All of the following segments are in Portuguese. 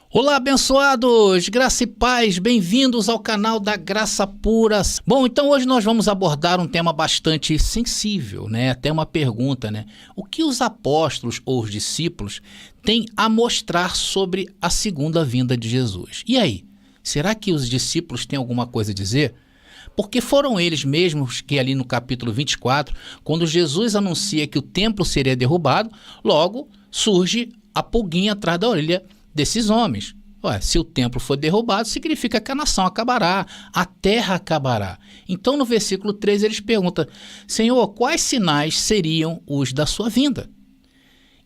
Olá, abençoados! Graça e paz, bem-vindos ao canal da Graça Pura. Bom, então hoje nós vamos abordar um tema bastante sensível, né? Até uma pergunta, né? O que os apóstolos ou os discípulos têm a mostrar sobre a segunda vinda de Jesus? E aí, será que os discípulos têm alguma coisa a dizer? Porque foram eles mesmos que ali no capítulo 24, quando Jesus anuncia que o templo seria derrubado, logo surge a pulguinha atrás da orelha desses homens. Ué, se o templo for derrubado, significa que a nação acabará, a terra acabará. Então no versículo 3 eles perguntam: Senhor, quais sinais seriam os da sua vinda?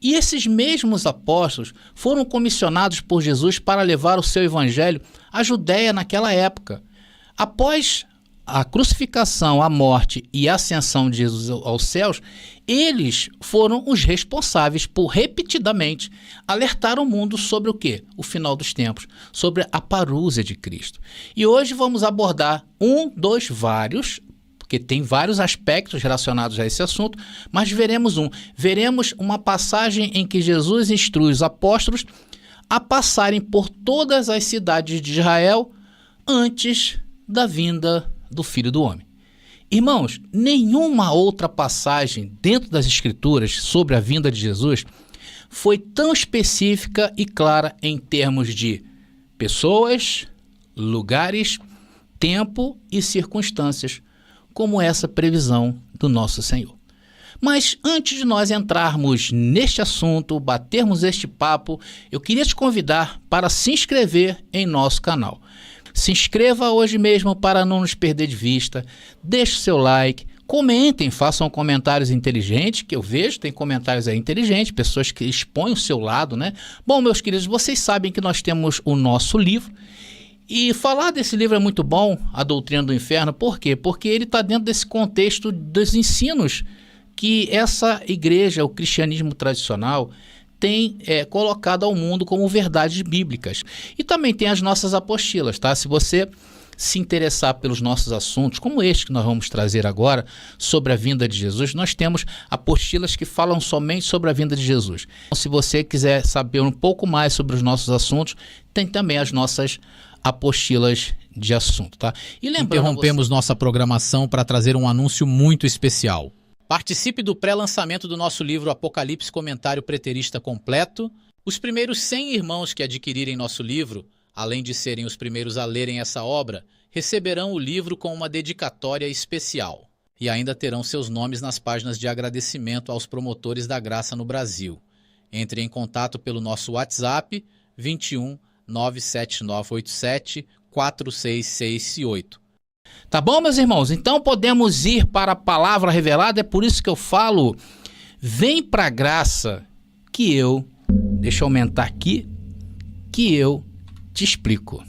E esses mesmos apóstolos foram comissionados por Jesus para levar o seu evangelho à Judéia naquela época. Após a crucificação, a morte e a ascensão de Jesus aos céus, eles foram os responsáveis por repetidamente alertar o mundo sobre o quê? O final dos tempos, sobre a parúzia de Cristo. E hoje vamos abordar um dos vários, porque tem vários aspectos relacionados a esse assunto, mas veremos uma passagem em que Jesus instrui os apóstolos a passarem por todas as cidades de Israel antes da vinda do Filho do Homem. Irmãos, nenhuma outra passagem dentro das Escrituras sobre a vinda de Jesus foi tão específica e clara em termos de pessoas, lugares, tempo e circunstâncias, como essa previsão do nosso Senhor. Mas antes de nós entrarmos neste assunto, batermos este papo, eu queria te convidar para se inscrever em nosso canal. Se inscreva hoje mesmo para não nos perder de vista, deixe seu like, comentem, façam comentários inteligentes, que eu vejo, tem comentários aí inteligentes, pessoas que expõem o seu lado, né? Bom, meus queridos, vocês sabem que nós temos o nosso livro, e falar desse livro é muito bom, A Doutrina do Inferno, por quê? Porque ele está dentro desse contexto dos ensinos que essa igreja, o cristianismo tradicional, tem colocado ao mundo como verdades bíblicas. E também tem as nossas apostilas, tá? Se você se interessar pelos nossos assuntos, como este que nós vamos trazer agora, sobre a vinda de Jesus, nós temos apostilas que falam somente sobre a vinda de Jesus. Então, se você quiser saber um pouco mais sobre os nossos assuntos, tem também as nossas apostilas de assunto, tá? E interrompemos nossa programação para trazer um anúncio muito especial. Participe do pré-lançamento do nosso livro Apocalipse Comentário Preterista Completo. Os primeiros 100 irmãos que adquirirem nosso livro, além de serem os primeiros a lerem essa obra, receberão o livro com uma dedicatória especial. E ainda terão seus nomes nas páginas de agradecimento aos promotores da graça no Brasil. Entre em contato pelo nosso WhatsApp 21 97987 4668. Tá bom, meus irmãos? Então podemos ir para a palavra revelada, é por isso que eu falo, vem para a graça deixa eu aumentar aqui, que eu te explico.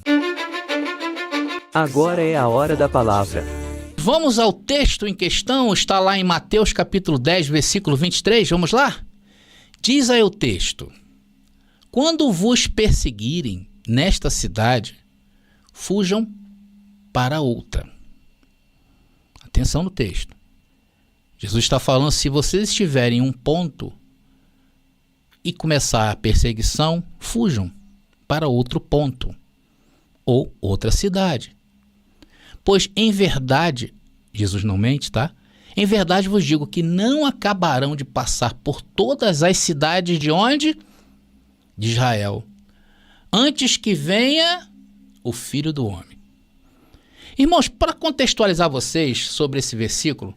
Agora é a hora da palavra. Vamos ao texto em questão, está lá em Mateus capítulo 10, versículo 23, vamos lá? Diz aí o texto: quando vos perseguirem nesta cidade, fujam para outra. Atenção no texto. Jesus está falando, se vocês estiverem em um ponto e começar a perseguição, fujam para outro ponto ou outra cidade. Pois em verdade, Jesus não mente, tá? Em verdade vos digo que não acabarão de passar por todas as cidades de onde? De Israel, antes que venha o Filho do Homem. Irmãos, para contextualizar vocês sobre esse versículo,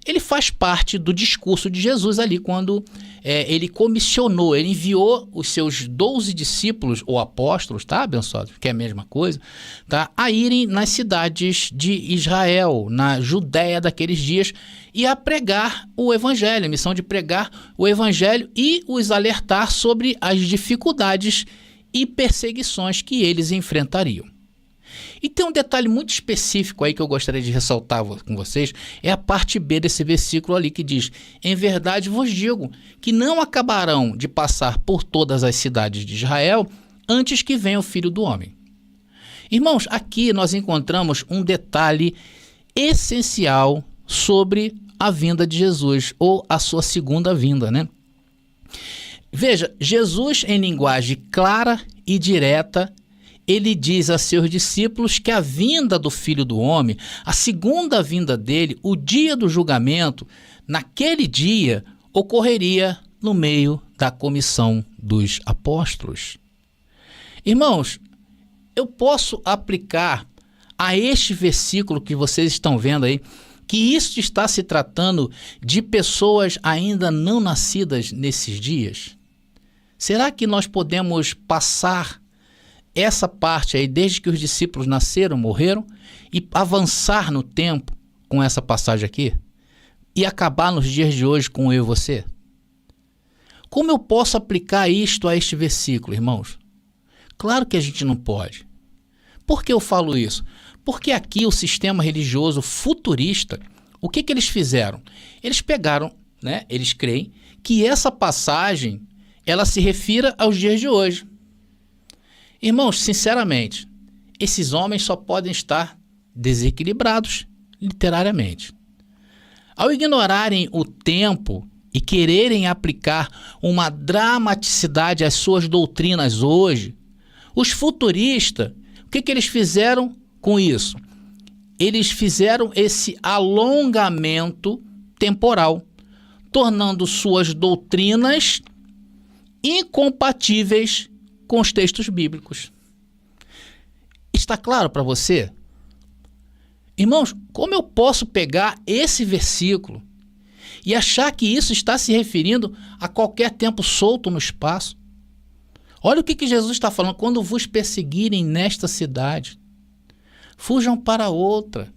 ele faz parte do discurso de Jesus ali, quando ele comissionou, ele enviou os seus 12 discípulos ou apóstolos, tá, abençoados, que é a mesma coisa, tá, a irem nas cidades de Israel, na Judéia daqueles dias, e a pregar o evangelho, a missão de pregar o evangelho e os alertar sobre as dificuldades e perseguições que eles enfrentariam. E tem um detalhe muito específico aí que eu gostaria de ressaltar com vocês, é a parte B desse versículo ali que diz: em verdade vos digo que não acabarão de passar por todas as cidades de Israel antes que venha o Filho do Homem. Irmãos, aqui nós encontramos um detalhe essencial sobre a vinda de Jesus, ou a sua segunda vinda, né? Veja, Jesus, em linguagem clara e direta, ele diz a seus discípulos que a vinda do Filho do Homem, a segunda vinda dele, o dia do julgamento, naquele dia ocorreria no meio da comissão dos apóstolos. Irmãos, eu posso aplicar a este versículo que vocês estão vendo aí, que isso está se tratando de pessoas ainda não nascidas nesses dias? Será que nós podemos passar essa parte aí, desde que os discípulos nasceram, morreram, e avançar no tempo com essa passagem aqui? E acabar nos dias de hoje com eu e você? Como eu posso aplicar isto a este versículo, irmãos? Claro que a gente não pode. Por que eu falo isso? Porque aqui o sistema religioso futurista, o que eles fizeram? Eles pegaram, né? Eles creem que essa passagem, ela se refira aos dias de hoje. Irmãos, sinceramente, esses homens só podem estar desequilibrados literariamente. Ao ignorarem o tempo e quererem aplicar uma dramaticidade às suas doutrinas hoje, os futuristas, o que eles fizeram com isso? Eles fizeram esse alongamento temporal, tornando suas doutrinas incompatíveis com os textos bíblicos. Está claro para você? Irmãos, como eu posso pegar esse versículo e achar que isso está se referindo a qualquer tempo solto no espaço? Olha o que Jesus está falando: quando vos perseguirem nesta cidade, fujam para outra.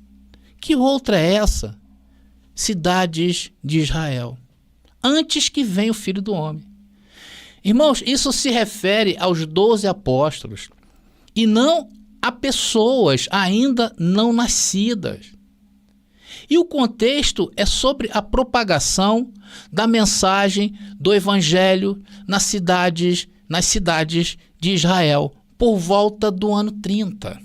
Que outra é essa? Cidades de Israel, antes que venha o Filho do Homem. Irmãos, isso se refere aos 12 apóstolos e não a pessoas ainda não nascidas. E o contexto é sobre a propagação da mensagem do Evangelho nas cidades de Israel, por volta do ano 30.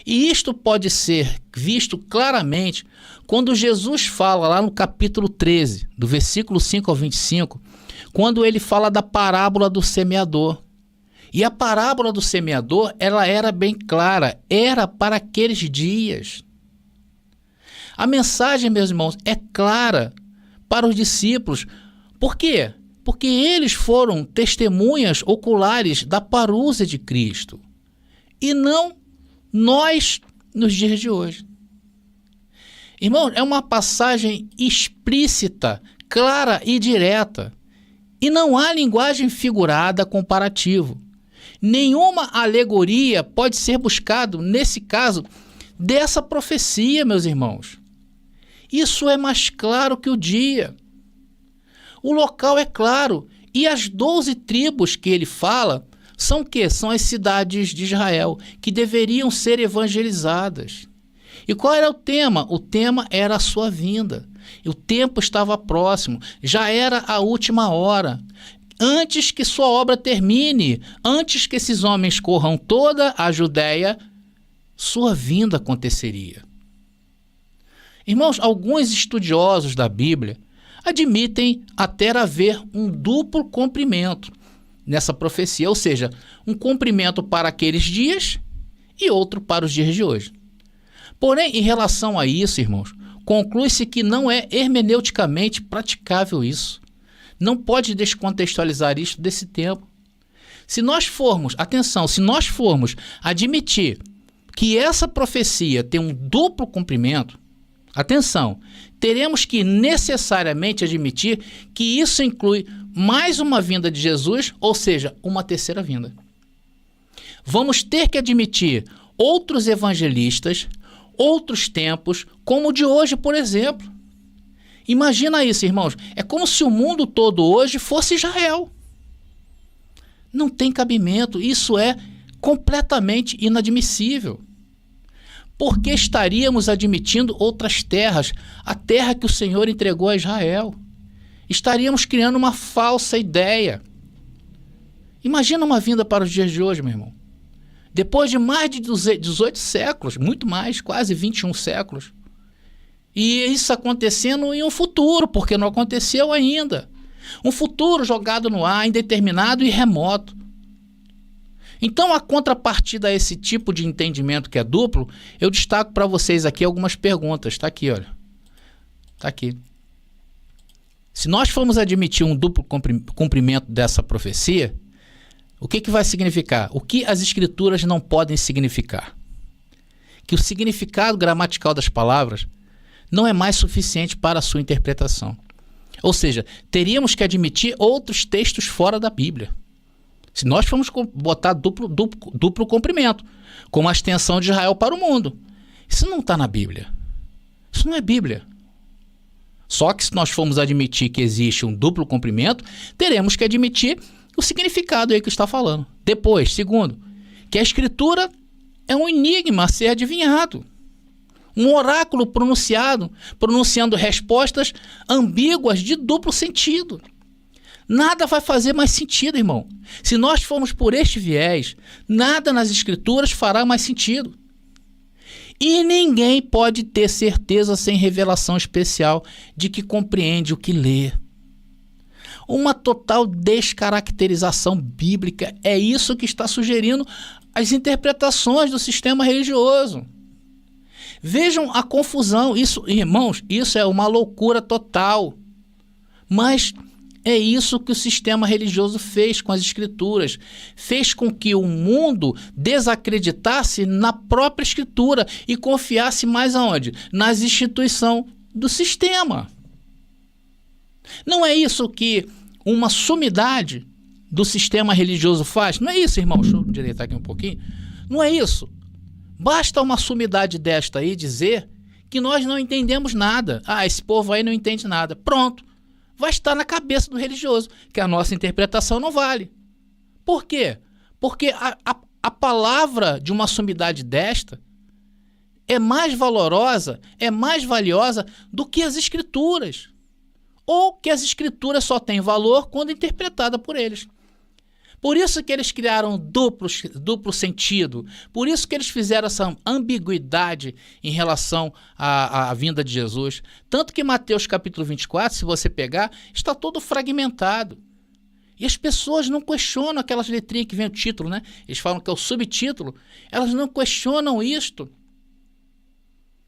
E isto pode ser visto claramente quando Jesus fala lá no capítulo 13, do versículo 5 ao 25, quando ele fala da parábola do semeador. E a parábola do semeador, ela era bem clara, era para aqueles dias. A mensagem, meus irmãos, é clara para os discípulos. Por quê? Porque eles foram testemunhas oculares da parúzia de Cristo, e não nós nos dias de hoje. Irmão, é uma passagem explícita, clara e direta, e não há linguagem figurada comparativo. Nenhuma alegoria pode ser buscado, nesse caso, dessa profecia, meus irmãos. Isso é mais claro que o dia. O local é claro, e as 12 tribos que ele fala são o quê? São as cidades de Israel, que deveriam ser evangelizadas. E qual era o tema? O tema era a sua vinda. O tempo estava próximo, já era a última hora. Antes que sua obra termine, antes que esses homens corram toda a Judéia, sua vinda aconteceria. Irmãos, alguns estudiosos da Bíblia admitem até haver um duplo cumprimento nessa profecia, ou seja, um cumprimento para aqueles dias e outro para os dias de hoje. Porém, em relação a isso, irmãos, conclui-se que não é hermeneuticamente praticável isso. Não pode descontextualizar isso desse tempo. Se nós formos admitir que essa profecia tem um duplo cumprimento, atenção, teremos que necessariamente admitir que isso inclui mais uma vinda de Jesus, ou seja, uma terceira vinda. Vamos ter que admitir outros evangelistas, outros tempos, como o de hoje, por exemplo. Imagina isso, irmãos. É como se o mundo todo hoje fosse Israel. Não tem cabimento. Isso é completamente inadmissível. Por que estaríamos admitindo outras terras, a terra que o Senhor entregou a Israel? Estaríamos criando uma falsa ideia. Imagina uma vinda para os dias de hoje, meu irmão. Depois de mais de 18 séculos, muito mais, quase 21 séculos. E isso acontecendo em um futuro, porque não aconteceu ainda. Um futuro jogado no ar, indeterminado e remoto. Então, a contrapartida a esse tipo de entendimento que é duplo, eu destaco para vocês aqui algumas perguntas. Está aqui, olha. Está aqui. Se nós formos admitir um duplo cumprimento dessa profecia, o que vai significar? O que as escrituras não podem significar? Que o significado gramatical das palavras não é mais suficiente para a sua interpretação. Ou seja, teríamos que admitir outros textos fora da Bíblia. Se nós formos botar duplo cumprimento, como a extensão de Israel para o mundo. Isso não está na Bíblia. Isso não é Bíblia. Só que se nós formos admitir que existe um duplo cumprimento, teremos que admitir o significado aí que está falando. Depois, segundo, que a Escritura é um enigma a ser adivinhado. Um oráculo pronunciando respostas ambíguas de duplo sentido. Nada vai fazer mais sentido, irmão. Se nós formos por este viés, nada nas Escrituras fará mais sentido. E ninguém pode ter certeza sem revelação especial de que compreende o que lê. Uma total descaracterização bíblica é isso que está sugerindo as interpretações do sistema religioso. Vejam a confusão. Isso, irmãos, isso é uma loucura total. Mas é isso que o sistema religioso fez com as Escrituras. Fez com que o mundo desacreditasse na própria Escritura e confiasse mais aonde? Nas instituições do sistema. Não é isso que uma sumidade do sistema religioso faz? Não é isso, irmão? Deixa eu direitar aqui um pouquinho. Não é isso. Basta uma sumidade desta aí dizer que nós não entendemos nada. Ah, esse povo aí não entende nada. Pronto. Vai estar na cabeça do religioso, que a nossa interpretação não vale. Por quê? Porque a palavra de uma sumidade desta é mais valorosa, é mais valiosa do que as Escrituras. Ou que as Escrituras só têm valor quando interpretada por eles. Por isso que eles criaram duplo sentido. Por isso que eles fizeram essa ambiguidade em relação à vinda de Jesus. Tanto que Mateus capítulo 24, se você pegar, está todo fragmentado. E as pessoas não questionam aquelas letrinhas que vem o título, né? Eles falam que é o subtítulo. Elas não questionam isto.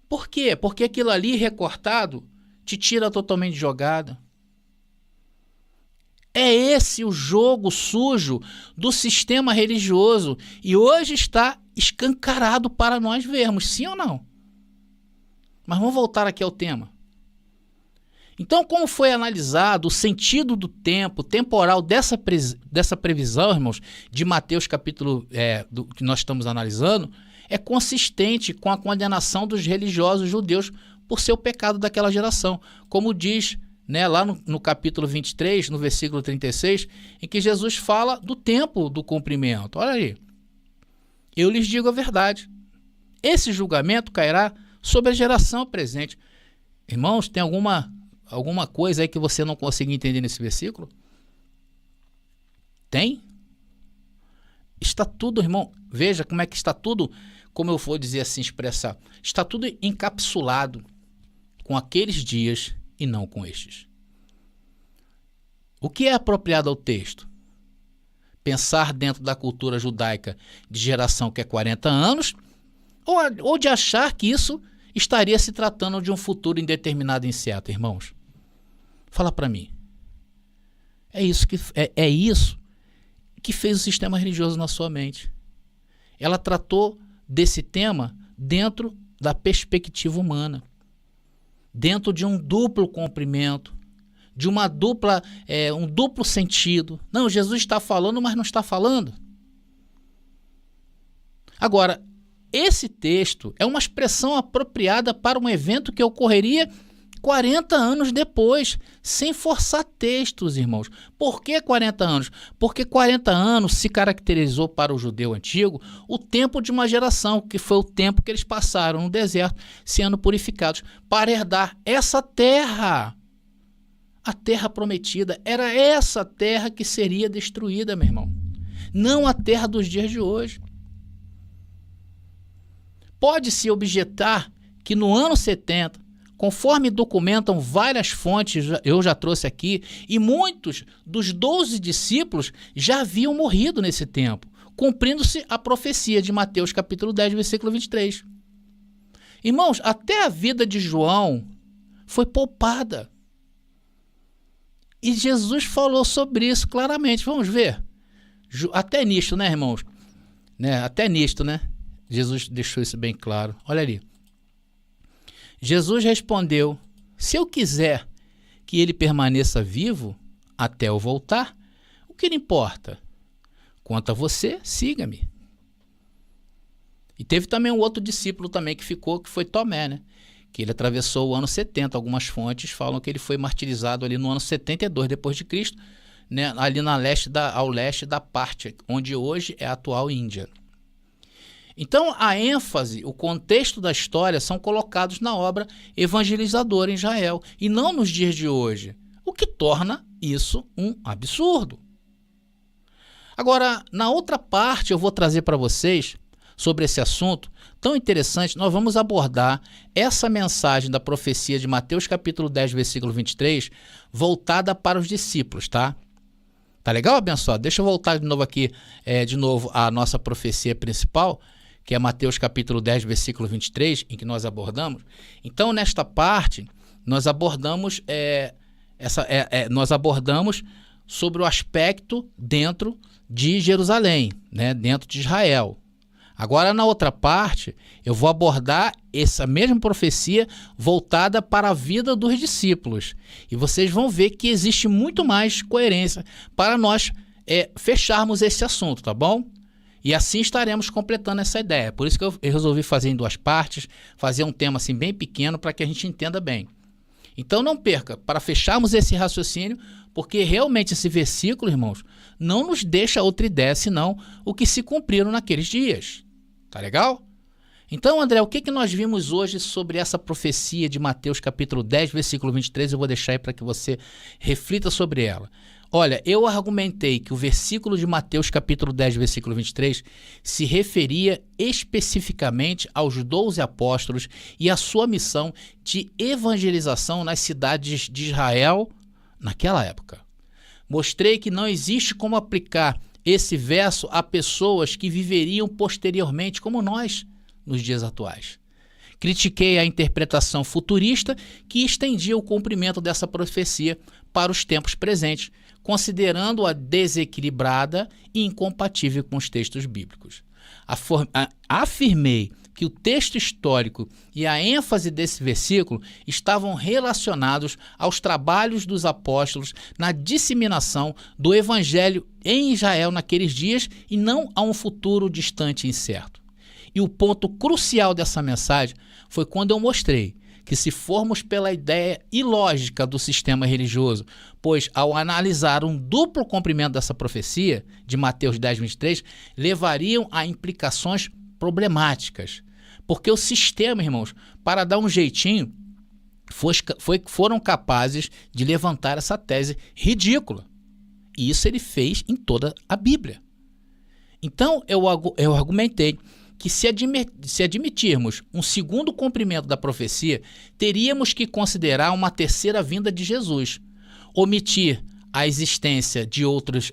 Por quê? Porque aquilo ali recortado te tira totalmente de jogada. É esse o jogo sujo do sistema religioso e hoje está escancarado para nós vermos, sim ou não? Mas vamos voltar aqui ao tema. Então, como foi analisado o sentido do tempo temporal dessa previsão, irmãos, de Mateus capítulo que nós estamos analisando, é consistente com a condenação dos religiosos judeus por seu pecado daquela geração, como diz lá no capítulo 23, no versículo 36, em que Jesus fala do tempo do cumprimento. Olha aí. Eu lhes digo a verdade. Esse julgamento cairá sobre a geração presente. Irmãos, tem alguma coisa aí que você não consegue entender nesse versículo? Tem? Está tudo, irmão. Veja como é que está tudo, como eu vou dizer assim, expressar. Está tudo encapsulado com aqueles dias e não com estes. O que é apropriado ao texto? Pensar dentro da cultura judaica de geração que é 40 anos ou de achar que isso estaria se tratando de um futuro indeterminado e incerto, irmãos? Fala para mim. É isso que fez o sistema religioso na sua mente. Ela tratou desse tema dentro da perspectiva humana. Dentro de um duplo cumprimento, de um duplo sentido. Não, Jesus está falando, mas não está falando. Agora, esse texto é uma expressão apropriada para um evento que ocorreria 40 anos depois, sem forçar textos, irmãos. Por que 40 anos? Porque 40 anos se caracterizou para o judeu antigo o tempo de uma geração, que foi o tempo que eles passaram no deserto, sendo purificados, para herdar essa terra. A terra prometida. Era essa terra que seria destruída, meu irmão. Não a terra dos dias de hoje. Pode-se objetar que no ano 70, conforme documentam várias fontes, eu já trouxe aqui, e muitos dos 12 discípulos já haviam morrido nesse tempo, cumprindo-se a profecia de Mateus capítulo 10, versículo 23. Irmãos, até a vida de João foi poupada. E Jesus falou sobre isso claramente. Vamos ver. Até nisto, né, irmãos? Até nisto, né? Jesus deixou isso bem claro. Olha ali. Jesus respondeu: se eu quiser que ele permaneça vivo até eu voltar, o que lhe importa? Quanto a você, siga-me. E teve também um outro discípulo também que ficou, que foi Tomé, né? Que ele atravessou o ano 70. Algumas fontes falam que ele foi martirizado ali no ano 72 depois de Cristo, né? Ali ao leste da parte onde hoje é a atual Índia. Então, a ênfase, o contexto da história são colocados na obra evangelizadora em Israel e não nos dias de hoje, o que torna isso um absurdo. Agora, na outra parte, eu vou trazer para vocês, sobre esse assunto tão interessante, nós vamos abordar essa mensagem da profecia de Mateus capítulo 10, versículo 23, voltada para os discípulos, tá? Tá legal, abençoado? Deixa eu voltar de novo aqui, a nossa profecia principal, que é Mateus capítulo 10, versículo 23, em que nós abordamos. Então, nesta parte, nós abordamos, nós abordamos sobre o aspecto dentro de Jerusalém, né, dentro de Israel. Agora, na outra parte, eu vou abordar essa mesma profecia voltada para a vida dos discípulos. E vocês vão ver que existe muito mais coerência para nós fecharmos esse assunto, tá bom? E assim estaremos completando essa ideia. Por isso que eu resolvi fazer em duas partes, fazer um tema assim bem pequeno para que a gente entenda bem. Então não perca, para fecharmos esse raciocínio, porque realmente esse versículo, irmãos, não nos deixa outra ideia senão o que se cumpriram naqueles dias. Tá legal? Então, André, o que nós vimos hoje sobre essa profecia de Mateus capítulo 10, versículo 23? Eu vou deixar aí para que você reflita sobre ela. Olha, eu argumentei que o versículo de Mateus capítulo 10, versículo 23 se referia especificamente aos 12 apóstolos e à sua missão de evangelização nas cidades de Israel naquela época. Mostrei que não existe como aplicar esse verso a pessoas que viveriam posteriormente como nós nos dias atuais. Critiquei a interpretação futurista que estendia o cumprimento dessa profecia para os tempos presentes, considerando-a desequilibrada e incompatível com os textos bíblicos. Afirmei que o texto histórico e a ênfase desse versículo estavam relacionados aos trabalhos dos apóstolos na disseminação do evangelho em Israel naqueles dias e não a um futuro distante e incerto. E o ponto crucial dessa mensagem foi quando eu mostrei que se formos pela ideia ilógica do sistema religioso, pois ao analisar um duplo cumprimento dessa profecia, de Mateus 10, 23, levariam a implicações problemáticas. Porque o sistema, irmãos, para dar um jeitinho, foram capazes de levantar essa tese ridícula. E isso ele fez em toda a Bíblia. Então, eu argumentei que se admitirmos um segundo cumprimento da profecia, teríamos que considerar uma terceira vinda de Jesus, admitir a existência de outros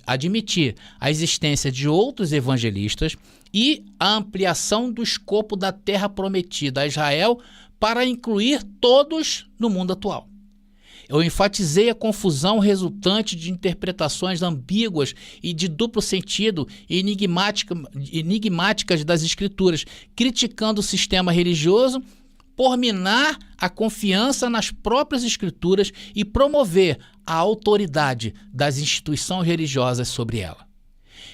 evangelistas e a ampliação do escopo da terra prometida a Israel para incluir todos no mundo atual. Eu enfatizei a confusão resultante de interpretações ambíguas e de duplo sentido e enigmáticas das Escrituras, criticando o sistema religioso por minar a confiança nas próprias Escrituras e promover a autoridade das instituições religiosas sobre ela.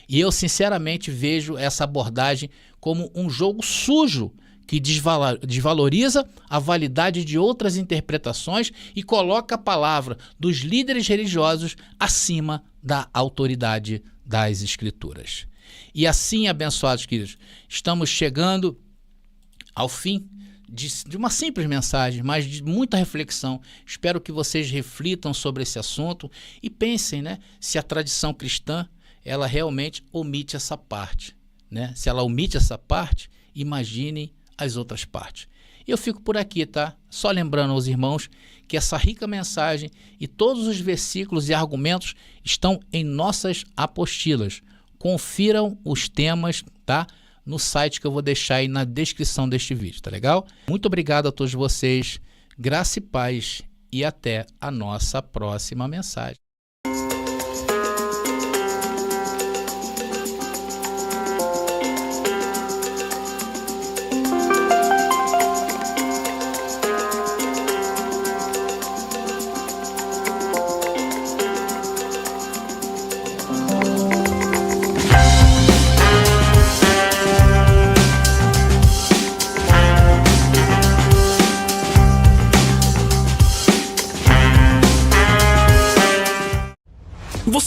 E eu, sinceramente, vejo essa abordagem como um jogo sujo que desvaloriza a validade de outras interpretações e coloca a palavra dos líderes religiosos acima da autoridade das Escrituras. E assim, abençoados queridos, estamos chegando ao fim de uma simples mensagem, mas de muita reflexão. Espero que vocês reflitam sobre esse assunto e pensem, né, se a tradição cristã ela realmente omite essa parte, né? Se ela omite essa parte, imaginem as outras partes. Eu fico por aqui, tá? Só lembrando aos irmãos que essa rica mensagem e todos os versículos e argumentos estão em nossas apostilas, confiram os temas, tá? No site que eu vou deixar aí na descrição deste vídeo, tá legal? Muito obrigado a todos vocês, graça e paz e até a nossa próxima mensagem.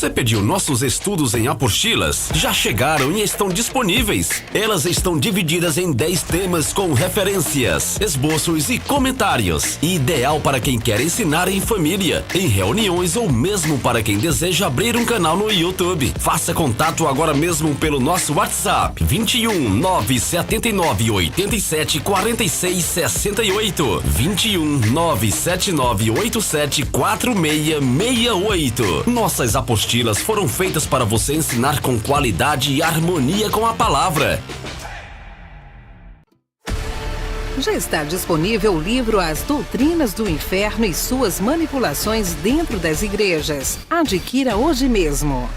Você pediu nossos estudos em apostilas? Já chegaram e estão disponíveis. Elas estão divididas em 10 temas com referências, esboços e comentários. Ideal para quem quer ensinar em família, em reuniões ou mesmo para quem deseja abrir um canal no YouTube. Faça contato agora mesmo pelo nosso WhatsApp 21 979 87 46 68 21 979 87 46 68. Nossas apostilas foram feitas para você ensinar com qualidade e harmonia com a palavra. Já está disponível o livro As Doutrinas do Inferno e Suas Manipulações Dentro das Igrejas. Adquira hoje mesmo.